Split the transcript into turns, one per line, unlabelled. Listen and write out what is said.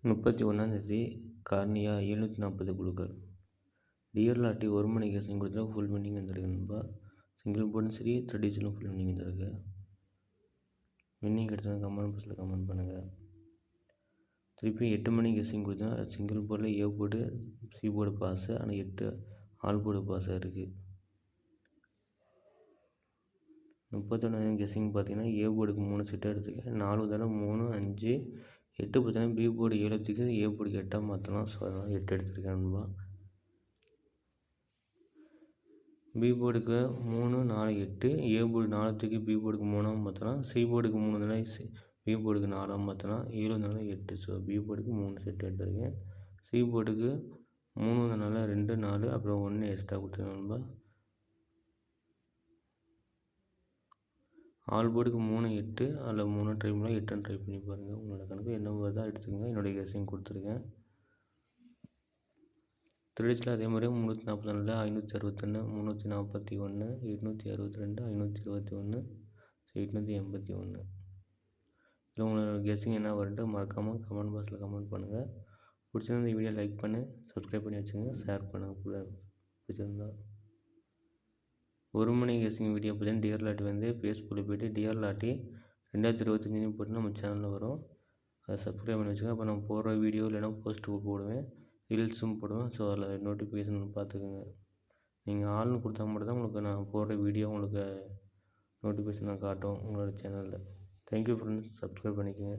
31 கார்னியா 740 குழுக்கள். Dear lottery 1 மணி கெஸிங் கொடுத்தா ஃபுல் வின்னிங் வந்திருக்கு நண்பா. சிங்கிள் போர்டும் சரி, ட்ரெடிஷனலும் ஃபுல் வின்னிங் வந்திருக்கு. வின்னிங் கிடைச்சது கமெண்ட் பாக்ஸில் கமெண்ட் பண்ணுங்கள். திருப்பி 8 மணி கெஸிங் கொடுத்தா சிங்கிள் போர்டில் A board C board pass, ஆனால் 8 ஆல் போர்டு பாஸாக இருக்குது. 31 கெஸிங் பார்த்தீங்கன்னா ஏ போர்டுக்கு 3 செட்டாக எடுத்துக்கேன். 4 தடவை 3 5 8 பார்த்தீங்கன்னா பி போர்டு 7க்கு ஏ போர்டுக்கு 8ஆக மாற்றலாம். ஸோ அதனால் 8 எடுத்துருக்கேன் நண்பா. பி போர்டுக்கு 3 4 8, ஏ போர்டு 4க்கு பி போர்டுக்கு 3ஆக மாற்றலாம். சி போர்டுக்கு 3 தடவை பி போர்டுக்கு 4ஆக மாற்றலாம். 7 8. ஸோ பி போர்டுக்கு 3 செட் எடுத்துருக்கேன். சி போர்டுக்கு 3 2 4 அப்புறம் 1 எக்ஸ்ட்ரா கொடுத்துருக்கேன் நண்பா. ஆல் போர்டுக்கு 3 8, அதில் 3 ட்ரை பண்ணால் 8 ட்ரை பண்ணி பாருங்கள். உங்களோட கணக்கு என்ன வருதோ எடுத்துக்கோங்க. என்னுடைய கெஸிங் கொடுத்துருக்கேன். ட்ரெடிஷனில் அதே மாதிரியே 344, 561, 341, 862, 521, 881. இதில் உங்களோட கெஸிங் என்ன வருது மறக்காமல் கமெண்ட் பாக்ஸில் கமெண்ட் பண்ணுங்கள். பிடிச்சிருந்த வீடியோ லைக் பண்ணு, சப்ஸ்கிரைப் பண்ணி வச்சுக்கோங்க, ஷேர் பண்ணுங்கள். பிடிச்சிருந்தா 1 மணி கெஸிங் வீடியோ பார்த்தீங்கன்னா டியர் லாட்டி வந்து ஃபேஸ்புக்கில் போய்ட்டு டியர் லாட்டி 2025 போட்டு நம்ம சேனலில் வரும். அதை சப்ஸ்கிரைப் பண்ணி வச்சுக்கோங்க. அப்போ நம்ம போடுற வீடியோ இல்லைனா போஸ்ட்டு போடுவேன், ரீல்ஸும் போடுவேன். ஸோ அதில் நோட்டிஃபிகேஷன் பார்த்துக்குங்க. நீங்கள் ஆள்னு கொடுத்தா மட்டும் தான் உங்களுக்கு நான் போடுற வீடியோ உங்களுக்கு நோட்டிஃபிகேஷன் காட்டும் உங்களோட சேனலில். தேங்க்யூ ஃப்ரெண்ட்ஸ், சப்ஸ்கிரைப் பண்ணிக்கோங்க.